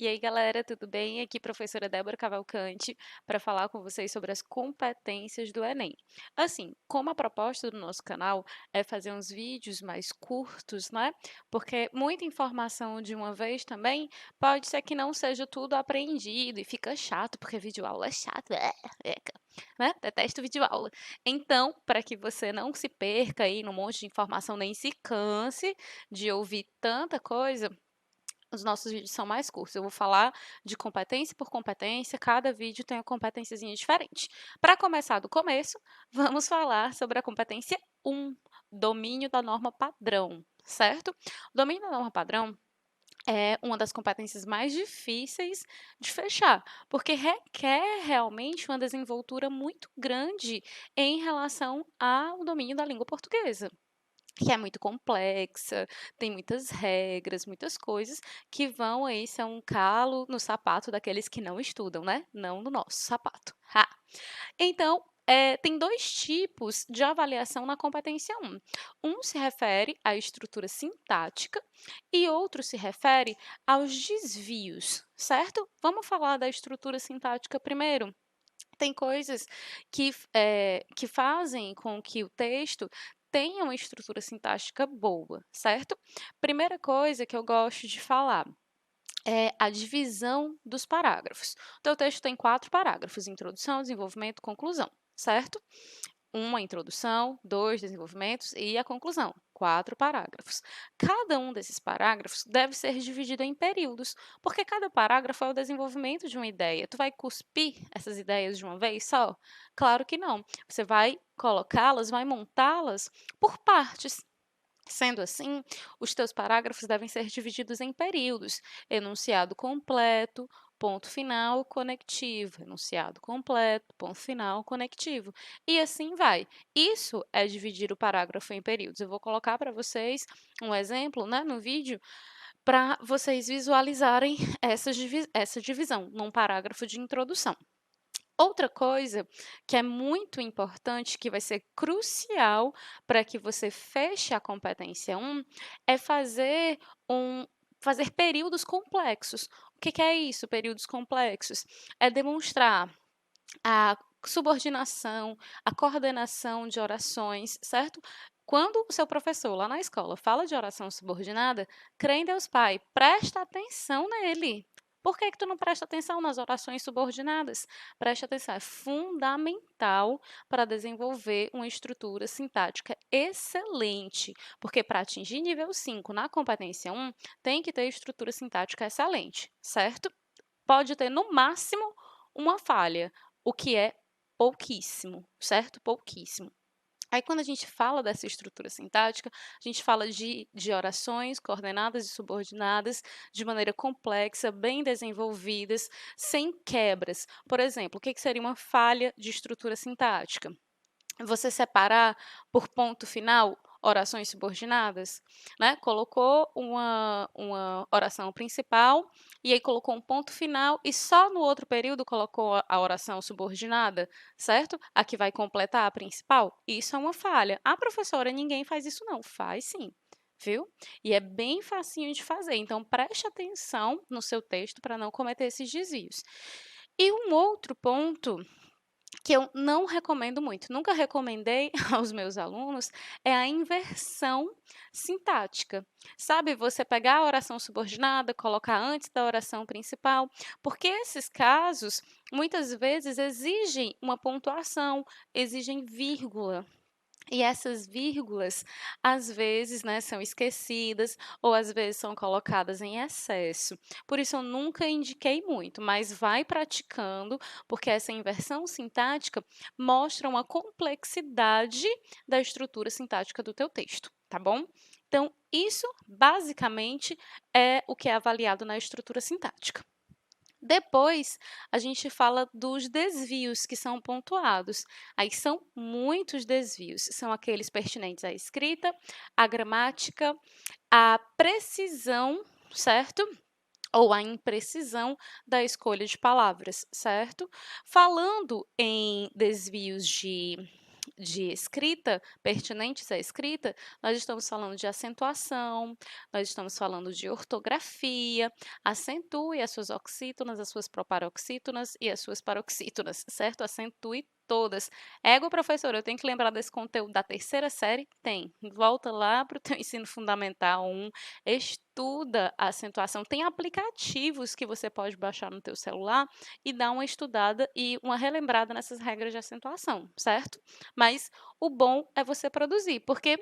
E aí, galera, tudo bem? Aqui, professora Débora Cavalcante, para falar com vocês sobre as competências do Enem. Assim, como a proposta do nosso canal é fazer uns vídeos mais curtos, né? Porque muita informação de uma vez também pode ser que não seja tudo apreendido e fica chato, porque videoaula é chato, né? Detesto videoaula. Então, para que você não se perca aí num monte de informação, nem se canse de ouvir tanta coisa, os nossos vídeos são mais curtos. Eu vou falar de competência por competência, cada vídeo tem uma competênciazinha diferente. Para começar do começo, vamos falar sobre a competência 1, domínio da norma padrão, certo? O domínio da norma padrão é uma das competências mais difíceis de fechar, porque requer realmente uma desenvoltura muito grande em relação ao domínio da língua portuguesa, que é muito complexa, tem muitas regras, muitas coisas que vão aí ser um calo no sapato daqueles que não estudam, né? Não no nosso sapato. Ha! Então, tem dois tipos de avaliação na competência 1. Um se refere à estrutura sintática e outro se refere aos desvios, certo? Vamos falar da estrutura sintática primeiro. Tem coisas que fazem com que o texto tenha uma estrutura sintática boa, certo? Primeira coisa que eu gosto de falar é a divisão dos parágrafos. O teu texto tem 4 parágrafos: introdução, desenvolvimento, conclusão, certo? Uma introdução, 2 desenvolvimentos e a conclusão, 4 parágrafos. Cada um desses parágrafos deve ser dividido em períodos, porque cada parágrafo é o desenvolvimento de uma ideia. Tu vai cuspir essas ideias de uma vez só? Claro que não. Você vai colocá-las, vai montá-las por partes. Sendo assim, os teus parágrafos devem ser divididos em períodos: enunciado completo, ponto final, conectivo, enunciado completo, ponto final, conectivo. E assim vai. Isso é dividir o parágrafo em períodos. Eu vou colocar para vocês um exemplo, né, no vídeo, para vocês visualizarem essa divisão num parágrafo de introdução. Outra coisa que é muito importante, que vai ser crucial para que você feche a competência 1, é fazer períodos complexos. O que é isso, períodos complexos? É demonstrar a subordinação, a coordenação de orações, certo? Quando o seu professor lá na escola fala de oração subordinada, crê em Deus Pai, presta atenção nele. Por que tu não presta atenção nas orações subordinadas? Preste atenção, é fundamental para desenvolver uma estrutura sintática excelente, porque para atingir nível 5 na competência 1, tem que ter estrutura sintática excelente, certo? Pode ter, no máximo, uma falha, o que é pouquíssimo, certo? Pouquíssimo. Aí, quando a gente fala dessa estrutura sintática, a gente fala de orações coordenadas e subordinadas de maneira complexa, bem desenvolvidas, sem quebras. Por exemplo, o que seria uma falha de estrutura sintática? Você separar por ponto final orações subordinadas, né? Colocou uma oração principal e aí colocou um ponto final e só no outro período colocou a oração subordinada, certo? A que vai completar a principal. Isso é uma falha. Ah, professora, ninguém faz isso não. Faz sim. Viu? E é bem facinho de fazer. Então, preste atenção no seu texto para não cometer esses desvios. E um outro ponto que eu não recomendo muito, nunca recomendei aos meus alunos, é a inversão sintática. Sabe, você pegar a oração subordinada, colocar antes da oração principal, porque esses casos muitas vezes exigem uma pontuação, exigem vírgula. E essas vírgulas, às vezes, né, são esquecidas ou às vezes são colocadas em excesso. Por isso eu nunca indiquei muito, mas vai praticando, porque essa inversão sintática mostra uma complexidade da estrutura sintática do teu texto, tá bom? Então, isso basicamente é o que é avaliado na estrutura sintática. Depois, a gente fala dos desvios que são pontuados. Aí são muitos desvios, são aqueles pertinentes à escrita, à gramática, à precisão, certo? Ou a imprecisão da escolha de palavras, certo? Falando em desvios de escrita, pertinentes à escrita, nós estamos falando de acentuação, nós estamos falando de ortografia, acentue as suas oxítonas, as suas proparoxítonas e as suas paroxítonas, certo? Acentue todas. Égua, professora, eu tenho que lembrar desse conteúdo da terceira série? Tem. Volta lá para o teu ensino fundamental 1, estuda a acentuação. Tem aplicativos que você pode baixar no teu celular e dar uma estudada e uma relembrada nessas regras de acentuação, certo? Mas o bom é você produzir, porque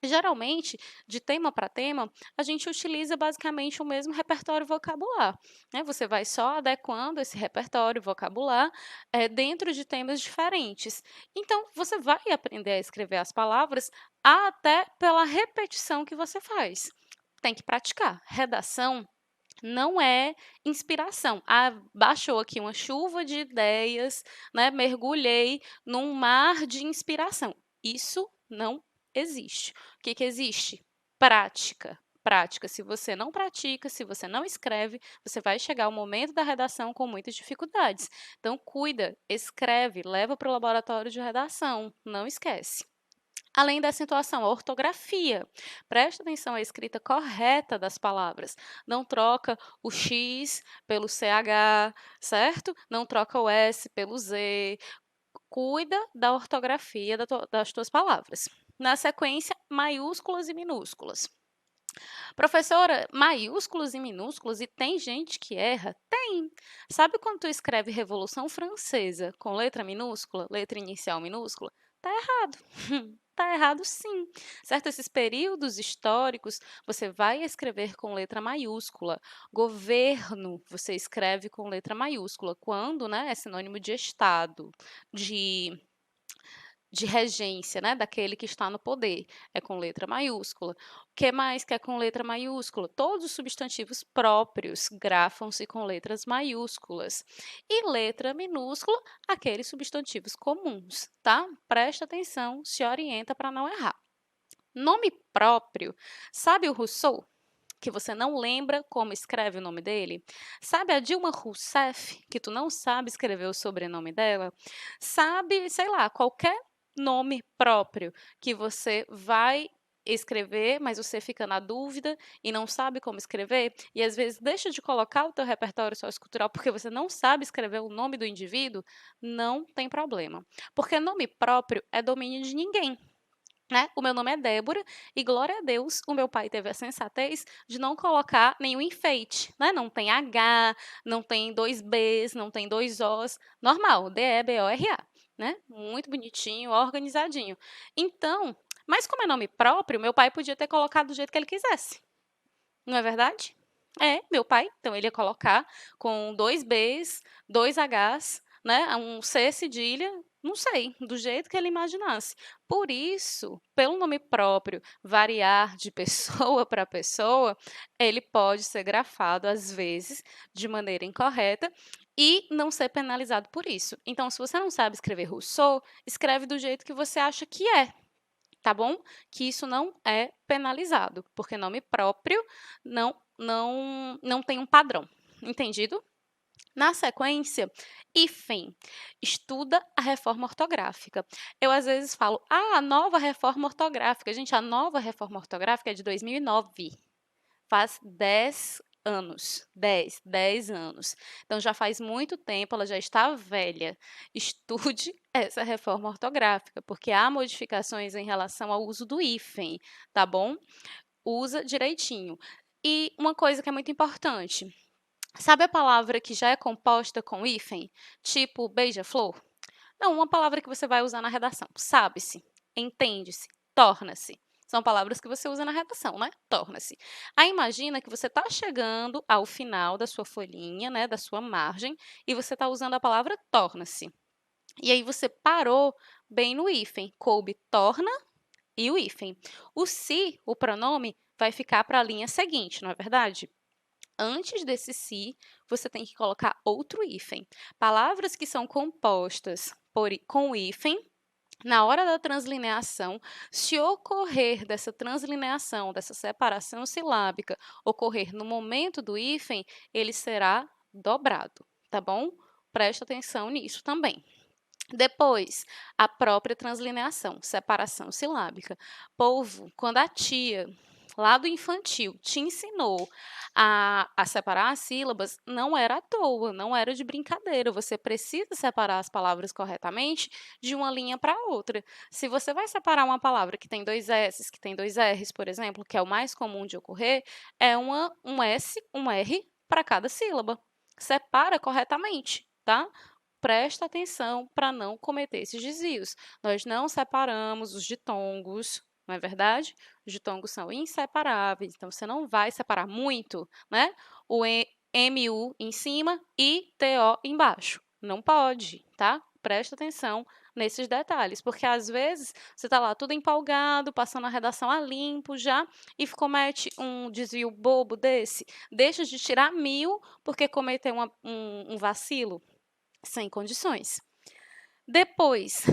geralmente, de tema para tema, a gente utiliza basicamente o mesmo repertório vocabular, né? Você vai só adequando esse repertório vocabular dentro de temas diferentes. Então, você vai aprender a escrever as palavras até pela repetição que você faz. Tem que praticar. Redação não é inspiração. Ah, baixou aqui uma chuva de ideias, né? Mergulhei num mar de inspiração. Isso não existe. O que que existe? Prática. Prática. Se você não pratica, se você não escreve, você vai chegar ao momento da redação com muitas dificuldades. Então, cuida, escreve, leva para o laboratório de redação. Não esquece. Além da acentuação, a ortografia. Presta atenção à escrita correta das palavras. Não troca o X pelo CH, certo? Não troca o S pelo Z. Cuida da ortografia das tuas palavras. Na sequência, maiúsculas e minúsculas. Professora, maiúsculos e minúsculos, e tem gente que erra? Tem. Sabe quando tu escreve Revolução Francesa com letra minúscula, letra inicial minúscula? Tá errado. Tá errado sim, certo? Esses períodos históricos você vai escrever com letra maiúscula. Governo você escreve com letra maiúscula, quando, né, é sinônimo de Estado, de de regência, né, daquele que está no poder, é com letra maiúscula. O que mais que é com letra maiúscula? Todos os substantivos próprios grafam-se com letras maiúsculas. E letra minúscula, aqueles substantivos comuns, tá? Presta atenção, se orienta para não errar. Nome próprio, sabe o Rousseau? Que você não lembra como escreve o nome dele? Sabe a Dilma Rousseff, que tu não sabe escrever o sobrenome dela? Sabe, sei lá, qualquer nome próprio que você vai escrever, mas você fica na dúvida e não sabe como escrever, e às vezes deixa de colocar o teu repertório sociocultural porque você não sabe escrever o nome do indivíduo, não tem problema. Porque nome próprio é domínio de ninguém. Né? O meu nome é Débora e, glória a Deus, o meu pai teve a sensatez de não colocar nenhum enfeite, né? Não tem H, não tem dois Bs, não tem dois Os, normal, Debora, né? Muito bonitinho, organizadinho. Então, mas como é nome próprio, meu pai podia ter colocado do jeito que ele quisesse, não é verdade? É, meu pai, então ele ia colocar com dois Bs, dois Hs, né, um C cedilha, não sei, do jeito que ele imaginasse. Por isso, pelo nome próprio variar de pessoa para pessoa, ele pode ser grafado, às vezes, de maneira incorreta e não ser penalizado por isso. Então, se você não sabe escrever Rousseau, escreve do jeito que você acha que é, tá bom? Que isso não é penalizado, porque nome próprio não tem um padrão. Entendido? Na sequência, hífen. Estuda a reforma ortográfica. Eu às vezes falo, a nova reforma ortográfica. Gente, a nova reforma ortográfica é de 2009. Faz 10 anos, 10 anos. Então já faz muito tempo, ela já está velha. Estude essa reforma ortográfica, porque há modificações em relação ao uso do hífen, tá bom? Usa direitinho. E uma coisa que é muito importante, sabe a palavra que já é composta com hífen? Tipo beija-flor? Não, uma palavra que você vai usar na redação. Sabe-se, entende-se, torna-se. São palavras que você usa na redação, né? Torna-se. Aí imagina que você está chegando ao final da sua folhinha, né, da sua margem, e você está usando a palavra torna-se. E aí você parou bem no hífen, coube torna e o hífen. O se, o pronome, vai ficar para a linha seguinte, não é verdade? Antes desse se, você tem que colocar outro hífen. Palavras que são compostas com hífen, na hora da translineação, se ocorrer dessa translineação, dessa separação silábica, ocorrer no momento do hífen, ele será dobrado, tá bom? Presta atenção nisso também. Depois, a própria translineação, separação silábica. Povo, quando a tia, lá do infantil, te ensinou a separar as sílabas, não era à toa, não era de brincadeira. Você precisa separar as palavras corretamente de uma linha para outra. Se você vai separar uma palavra que tem dois S's, que tem dois R's, por exemplo, que é o mais comum de ocorrer, é um S, um R para cada sílaba. Separa corretamente, tá? Presta atenção para não cometer esses desvios. Nós não separamos os ditongos, não é verdade? Os ditongos são inseparáveis, então você não vai separar muito, né? O MU em cima e TO embaixo. Não pode, tá? Presta atenção nesses detalhes, porque às vezes você está lá tudo empolgado, passando a redação a limpo já, e comete um desvio bobo desse, deixa de tirar 1000 porque cometeu um vacilo, sem condições. Depois,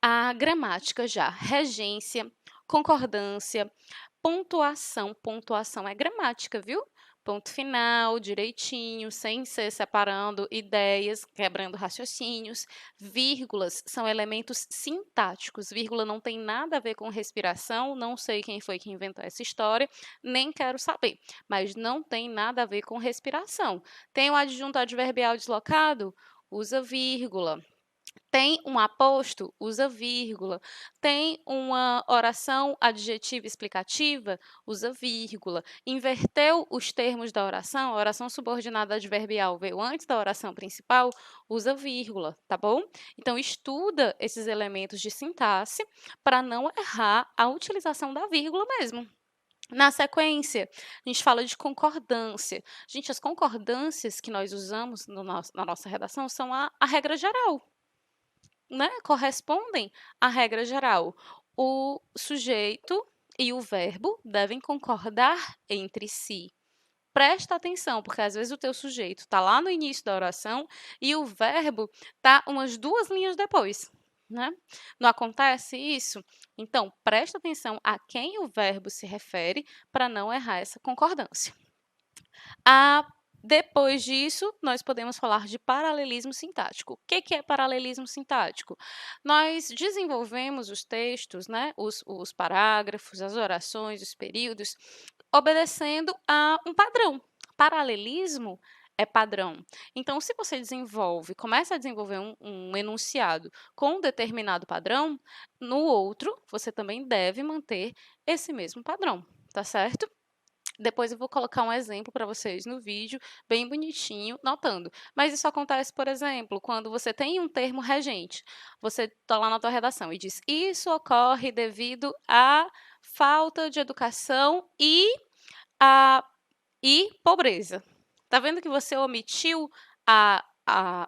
a gramática já, regência, concordância, pontuação. Pontuação é gramática, viu? Ponto final, direitinho, sem ser separando ideias, quebrando raciocínios. Vírgulas são elementos sintáticos. Vírgula não tem nada a ver com respiração, não sei quem foi que inventou essa história, nem quero saber, mas não tem nada a ver com respiração. Tem o adjunto adverbial deslocado? Usa vírgula. Tem um aposto? Usa vírgula. Tem uma oração adjetiva explicativa? Usa vírgula. Inverteu os termos da oração? A oração subordinada adverbial veio antes da oração principal? Usa vírgula, tá bom? Então, estuda esses elementos de sintaxe para não errar a utilização da vírgula mesmo. Na sequência, a gente fala de concordância. Gente, as concordâncias que nós usamos na nossa redação são a regra geral, né? Correspondem à regra geral. O sujeito e o verbo devem concordar entre si. Presta atenção, porque às vezes o teu sujeito está lá no início da oração e o verbo está umas 2 linhas depois, né? Não acontece isso? Então, presta atenção a quem o verbo se refere para não errar essa concordância. Depois disso, nós podemos falar de paralelismo sintático. O que é paralelismo sintático? Nós desenvolvemos os textos, né, os parágrafos, as orações, os períodos, obedecendo a um padrão. Paralelismo é padrão. Então, se você começa a desenvolver um enunciado com um determinado padrão, no outro, você também deve manter esse mesmo padrão, tá certo? Depois eu vou colocar um exemplo para vocês no vídeo, bem bonitinho, notando. Mas isso acontece, por exemplo, quando você tem um termo regente. Você está lá na tua redação e diz: isso ocorre devido à falta de educação e pobreza. Tá vendo que você omitiu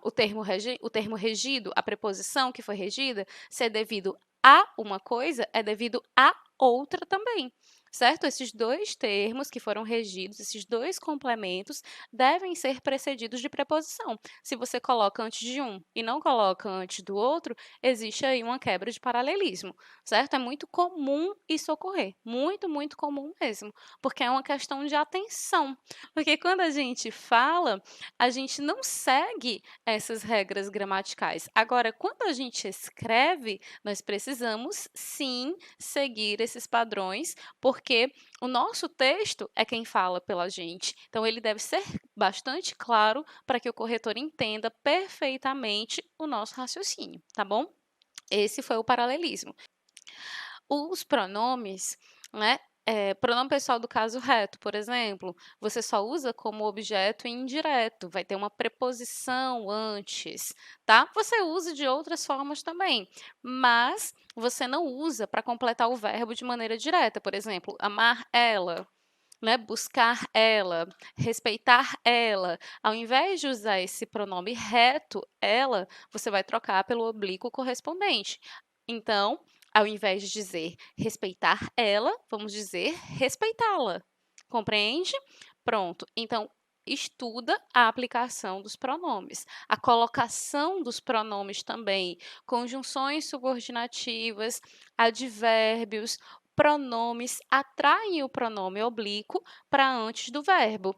o termo regido, a preposição que foi regida? Se é devido a uma coisa, é devido a outra também, certo? Esses dois termos que foram regidos, esses dois complementos, devem ser precedidos de preposição. Se você coloca antes de um e não coloca antes do outro, existe aí uma quebra de paralelismo, certo? É muito comum isso ocorrer, muito, muito comum mesmo, porque é uma questão de atenção. Porque quando a gente fala, a gente não segue essas regras gramaticais. Agora, quando a gente escreve, nós precisamos sim seguir esses padrões, porque o nosso texto é quem fala pela gente. Então, ele deve ser bastante claro para que o corretor entenda perfeitamente o nosso raciocínio, tá bom? Esse foi o paralelismo. Os pronomes, né? Pronome pessoal do caso reto, por exemplo, você só usa como objeto indireto, vai ter uma preposição antes, tá? Você usa de outras formas também, mas você não usa para completar o verbo de maneira direta. Por exemplo, amar ela, né? Buscar ela, respeitar ela. Ao invés de usar esse pronome reto, ela, você vai trocar pelo oblíquo correspondente. Então, ao invés de dizer respeitar ela, vamos dizer respeitá-la. Compreende? Pronto. Então, estuda a aplicação dos pronomes, a colocação dos pronomes também, conjunções subordinativas, advérbios, pronomes atraem o pronome oblíquo para antes do verbo.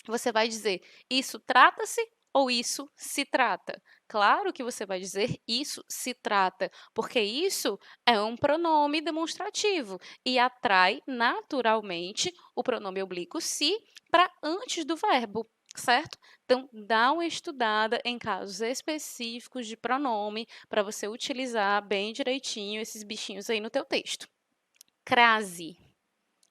Você vai dizer: isso trata-se ou isso se trata? Claro que você vai dizer isso se trata, porque isso é um pronome demonstrativo e atrai naturalmente o pronome oblíquo se para antes do verbo, certo? Então, dá uma estudada em casos específicos de pronome para você utilizar bem direitinho esses bichinhos aí no teu texto. Crase.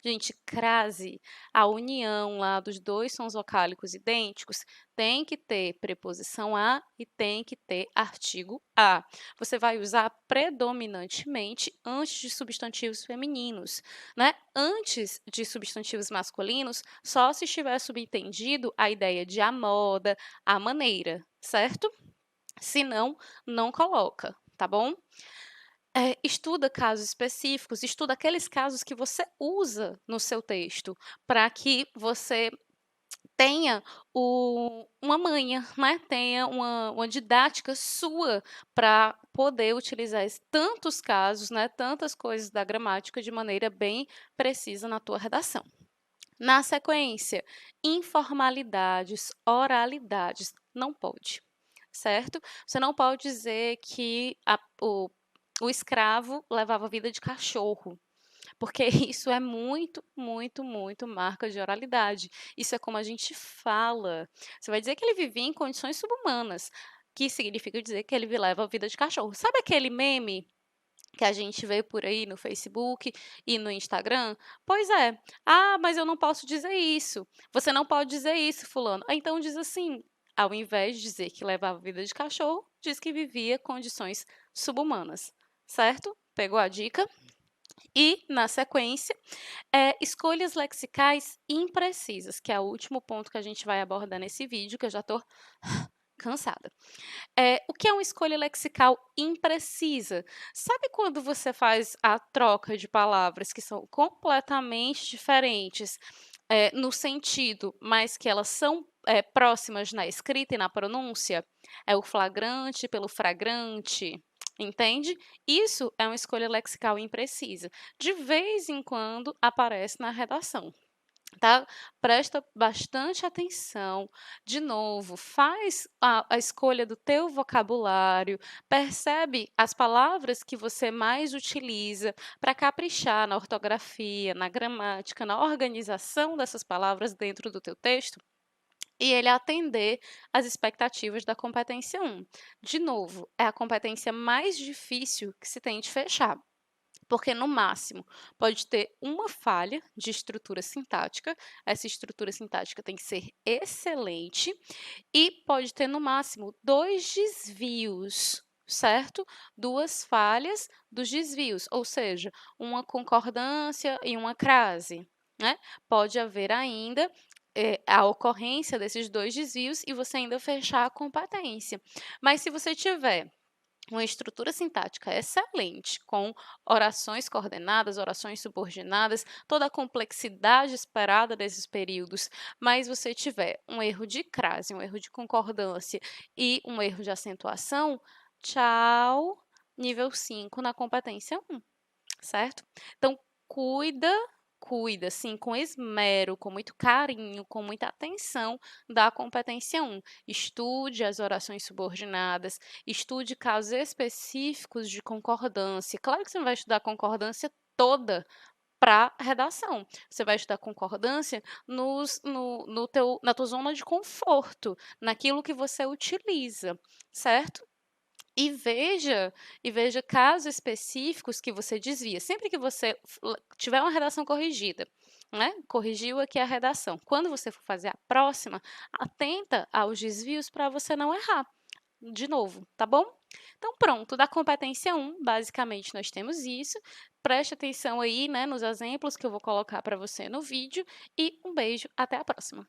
Gente, crase, a união lá dos dois sons vocálicos idênticos tem que ter preposição a e tem que ter artigo a. Você vai usar predominantemente antes de substantivos femininos, né? Antes de substantivos masculinos, só se estiver subentendido a ideia de a moda, a maneira, certo? Se não, não coloca, tá bom? Estuda casos específicos, estuda aqueles casos que você usa no seu texto, para que você tenha uma manha, né? Tenha uma didática sua para poder utilizar tantos casos, né? Tantas coisas da gramática de maneira bem precisa na tua redação. Na sequência, informalidades, oralidades, não pode, certo? Você não pode dizer que o escravo levava vida de cachorro, porque isso é muito, muito, muito marca de oralidade. Isso é como a gente fala. Você vai dizer que ele vivia em condições subhumanas, que significa dizer que ele leva a vida de cachorro. Sabe aquele meme que a gente vê por aí no Facebook e no Instagram? Pois é. Ah, mas eu não posso dizer isso. Você não pode dizer isso, fulano. Então diz assim, ao invés de dizer que levava vida de cachorro, diz que vivia condições subhumanas. Certo? Pegou a dica? E, na sequência, escolhas lexicais imprecisas, que é o último ponto que a gente vai abordar nesse vídeo, que eu já estou cansada. O que é uma escolha lexical imprecisa? Sabe quando você faz a troca de palavras que são completamente diferentes no sentido, mas que elas são próximas na escrita e na pronúncia? É o flagrante pelo fragrante. Entende? Isso é uma escolha lexical imprecisa. De vez em quando aparece na redação. Tá? Presta bastante atenção. De novo, faz a escolha do teu vocabulário, percebe as palavras que você mais utiliza para caprichar na ortografia, na gramática, na organização dessas palavras dentro do teu texto e ele atender às expectativas da competência 1. De novo, é a competência mais difícil que se tem de fechar. Porque, no máximo, pode ter uma falha de estrutura sintática, essa estrutura sintática tem que ser excelente, e pode ter, no máximo, 2 desvios, certo? 2 falhas dos desvios, ou seja, uma concordância e uma crase, né? Pode haver ainda a ocorrência desses 2 desvios e você ainda fechar a competência. Mas se você tiver uma estrutura sintática excelente, com orações coordenadas, orações subordinadas, toda a complexidade esperada desses períodos, mas você tiver um erro de crase, um erro de concordância e um erro de acentuação, tchau, nível 5 na competência 1, certo? Então, cuida, sim, com esmero, com muito carinho, com muita atenção da competência 1. Estude as orações subordinadas, estude casos específicos de concordância. Claro que você não vai estudar a concordância toda para redação. Você vai estudar concordância na tua zona de conforto, naquilo que você utiliza, certo? E veja casos específicos que você desvia. Sempre que você tiver uma redação corrigida, né? Corrigiu aqui a redação. Quando você for fazer a próxima, atenta aos desvios para você não errar. De novo, tá bom? Então, pronto, da competência 1, basicamente nós temos isso. Preste atenção aí, né, nos exemplos que eu vou colocar para você no vídeo e um beijo, até a próxima.